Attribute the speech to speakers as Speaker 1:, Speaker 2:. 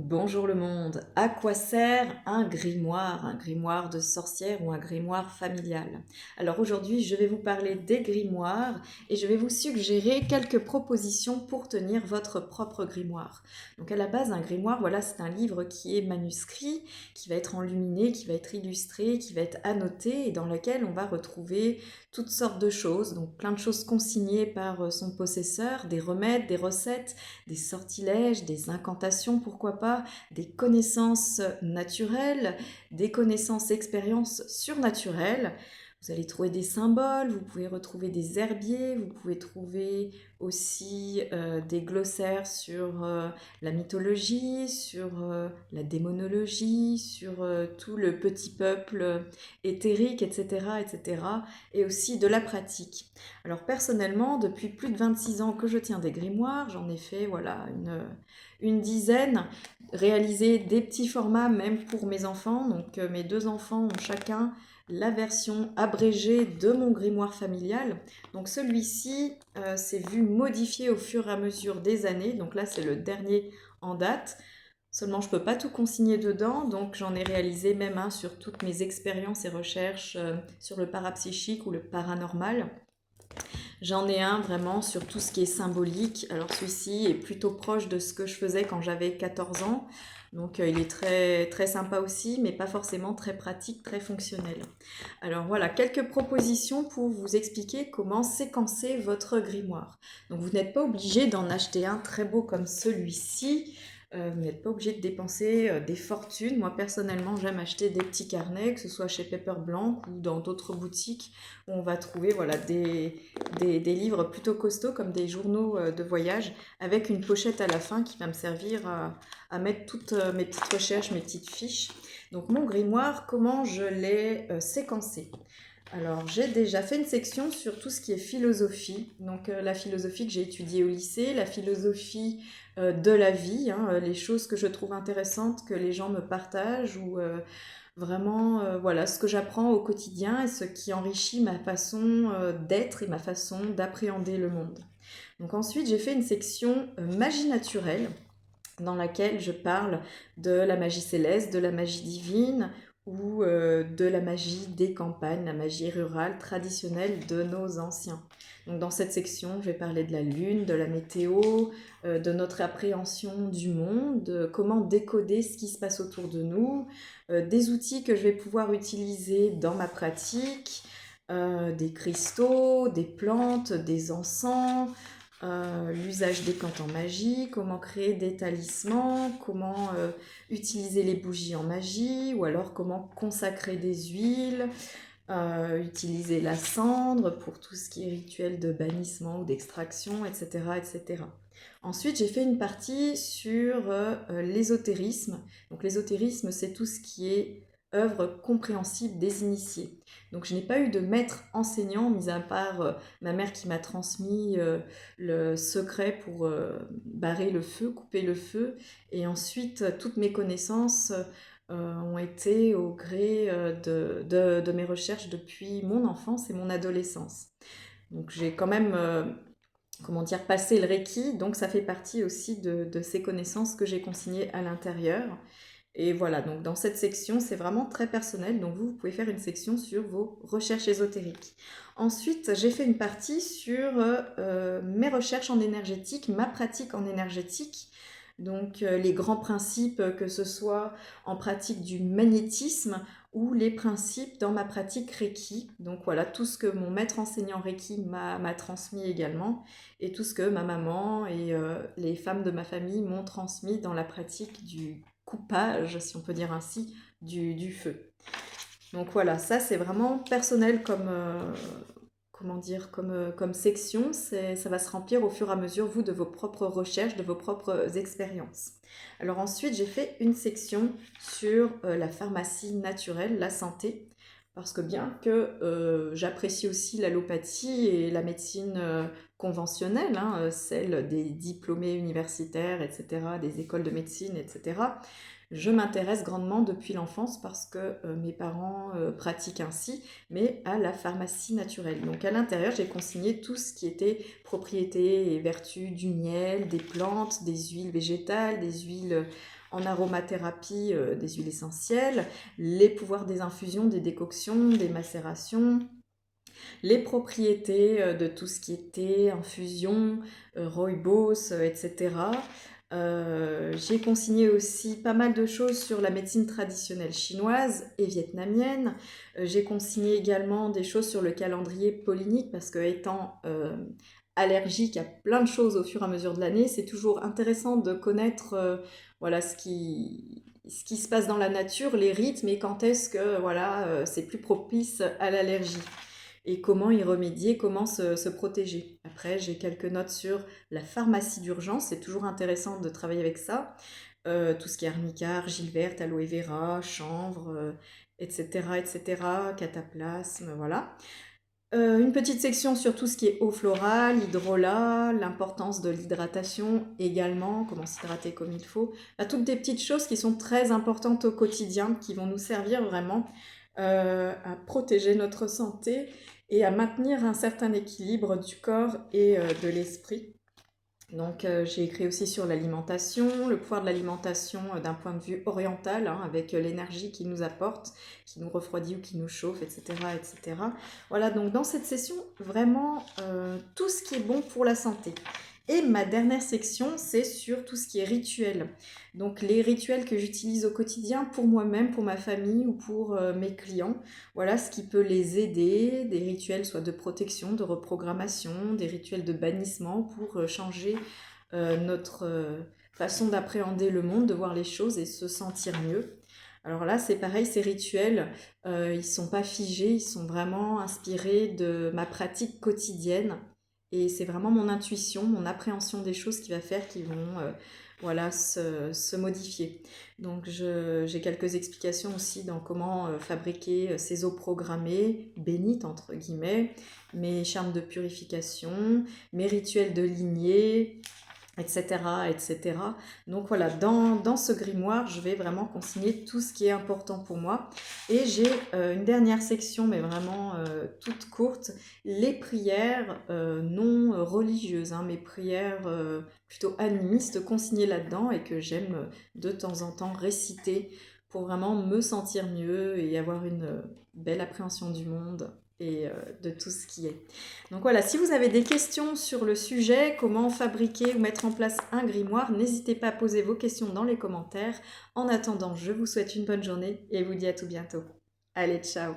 Speaker 1: Bonjour le monde. À quoi sert un grimoire? Un grimoire de sorcière ou un grimoire familial? Alors aujourd'hui, je vais vous parler des grimoires et je vais vous suggérer quelques propositions pour tenir votre propre grimoire. Donc à la base, un grimoire, voilà, c'est un livre qui est manuscrit, qui va être enluminé, qui va être illustré, qui va être annoté et dans lequel on va retrouver toutes sortes de choses, donc plein de choses consignées par son possesseur, des remèdes, des recettes, des sortilèges, des incantations, pourquoi pas, des connaissances naturelles, des connaissances expériences surnaturelles. Vous allez trouver des symboles, vous pouvez retrouver des herbiers, vous pouvez trouver aussi des glossaires sur la mythologie, sur la démonologie, sur tout le petit peuple éthérique, etc., etc., et aussi de la pratique. Alors personnellement, depuis plus de 26 ans que je tiens des grimoires, j'en ai fait voilà une dizaine, réalisé des petits formats même pour mes enfants. Donc mes deux enfants ont chacun la version abrégée de mon grimoire familial. Donc celui-ci s'est vu modifié au fur et à mesure des années. Donc là c'est le dernier en date. Seulement, je ne peux pas tout consigner dedans, donc j'en ai réalisé même un sur toutes mes expériences et recherches sur le parapsychique ou le paranormal. J'en ai un vraiment sur tout ce qui est symbolique. Alors celui-ci est plutôt proche de ce que je faisais quand j'avais 14 ans. Donc il est très, très sympa aussi, mais pas forcément très pratique, très fonctionnel. Alors voilà, quelques propositions pour vous expliquer comment séquencer votre grimoire. Donc vous n'êtes pas obligé d'en acheter un très beau comme celui-ci. Vous n'êtes pas obligé de dépenser des fortunes. Moi personnellement, j'aime acheter des petits carnets, que ce soit chez Pepper Blanc ou dans d'autres boutiques où on va trouver voilà, des livres plutôt costauds comme des journaux de voyage avec une pochette à la fin qui va me servir à mettre toutes mes petites recherches, mes petites fiches. Donc mon grimoire, comment je l'ai séquencé? Alors j'ai déjà fait une section sur tout ce qui est philosophie, donc la philosophie que j'ai étudiée au lycée, la philosophie de la vie, hein, les choses que je trouve intéressantes que les gens me partagent ou vraiment voilà ce que j'apprends au quotidien et ce qui enrichit ma façon d'être et ma façon d'appréhender le monde. Donc ensuite j'ai fait une section magie naturelle dans laquelle je parle de la magie céleste, de la magie divine ou de la magie des campagnes, la magie rurale traditionnelle de nos anciens. Donc dans cette section, je vais parler de la lune, de la météo, de notre appréhension du monde, de comment décoder ce qui se passe autour de nous, des outils que je vais pouvoir utiliser dans ma pratique, des cristaux, des plantes, des encens, l'usage des plantes en magie, comment créer des talismans, comment utiliser les bougies en magie, ou alors comment consacrer des huiles, utiliser la cendre pour tout ce qui est rituel de bannissement ou d'extraction, etc., etc. Ensuite, j'ai fait une partie sur l'ésotérisme. Donc l'ésotérisme, c'est tout ce qui est œuvre compréhensible des initiés. Donc je n'ai pas eu de maître enseignant, mis à part ma mère qui m'a transmis le secret pour barrer le feu, couper le feu. Et ensuite, toutes mes connaissances ont été au gré de mes recherches depuis mon enfance et mon adolescence. Donc j'ai quand même, comment dire, passé le Reiki, donc ça fait partie aussi de ces connaissances que j'ai consignées à l'intérieur. Et voilà, donc dans cette section, c'est vraiment très personnel, donc vous pouvez faire une section sur vos recherches ésotériques. Ensuite, j'ai fait une partie sur mes recherches en énergétique, ma pratique en énergétique, donc les grands principes, que ce soit en pratique du magnétisme ou les principes dans ma pratique Reiki. Donc voilà, tout ce que mon maître enseignant Reiki m'a transmis également, et tout ce que ma maman et les femmes de ma famille m'ont transmis dans la pratique du coupage, si on peut dire ainsi, du feu. Donc voilà, ça c'est vraiment personnel comme, comment dire, comme section. Ça va se remplir au fur et à mesure, vous, de vos propres recherches, de vos propres expériences. Alors ensuite, j'ai fait une section sur la pharmacie naturelle, la santé, parce que bien que j'apprécie aussi l'allopathie et la médecine conventionnelle, hein, celle des diplômés universitaires, etc., des écoles de médecine, etc., je m'intéresse grandement depuis l'enfance parce que mes parents pratiquent ainsi, mais à la pharmacie naturelle. Donc à l'intérieur, j'ai consigné tout ce qui était propriétés et vertus du miel, des plantes, des huiles végétales, des huiles en aromathérapie des huiles essentielles, les pouvoirs des infusions, des décoctions, des macérations, les propriétés de tout ce qui était infusion, rooibos, etc. J'ai consigné aussi pas mal de choses sur la médecine traditionnelle chinoise et vietnamienne. J'ai consigné également des choses sur le calendrier paulinique parce que étant allergique à plein de choses au fur et à mesure de l'année, c'est toujours intéressant de connaître voilà, ce qui se passe dans la nature, les rythmes et quand est-ce que voilà, c'est plus propice à l'allergie et comment y remédier, comment se protéger. Après, j'ai quelques notes sur la pharmacie d'urgence, c'est toujours intéressant de travailler avec ça. Tout ce qui est arnica, argile verte, aloe vera, chanvre, etc., etc., cataplasme, voilà. Une petite section sur tout ce qui est eau florale, hydrolat, l'importance de l'hydratation également, comment s'hydrater comme il faut. Bah, toutes des petites choses qui sont très importantes au quotidien, qui vont nous servir vraiment à protéger notre santé et à maintenir un certain équilibre du corps et de l'esprit. Donc j'ai écrit aussi sur l'alimentation, le pouvoir de l'alimentation d'un point de vue oriental, hein, avec l'énergie qu'il nous apporte, qui nous refroidit ou qui nous chauffe, etc. etc. Voilà, donc dans cette session, vraiment tout ce qui est bon pour la santé. Et ma dernière section, c'est sur tout ce qui est rituel. Donc les rituels que j'utilise au quotidien pour moi-même, pour ma famille ou pour mes clients. Voilà ce qui peut les aider, des rituels soit de protection, de reprogrammation, des rituels de bannissement pour changer notre façon d'appréhender le monde, de voir les choses et se sentir mieux. Alors là, c'est pareil, ces rituels, ils sont pas figés, ils sont vraiment inspirés de ma pratique quotidienne. Et c'est vraiment mon intuition, mon appréhension des choses qui va faire qu'ils vont voilà, se modifier. Donc j'ai quelques explications aussi dans comment fabriquer ces eaux programmées, bénites entre guillemets, mes charmes de purification, mes rituels de lignée, etc., etc. Donc voilà, dans ce grimoire, je vais vraiment consigner tout ce qui est important pour moi. Et j'ai une dernière section, mais vraiment toute courte, les prières non religieuses, hein, mes prières plutôt animistes consignées là-dedans et que j'aime de temps en temps réciter pour vraiment me sentir mieux et avoir une belle appréhension du monde et de tout ce qui est. Donc voilà, si vous avez des questions sur le sujet, comment fabriquer ou mettre en place un grimoire, n'hésitez pas à poser vos questions dans les commentaires. En attendant, je vous souhaite une bonne journée et vous dis à tout bientôt. Allez, ciao!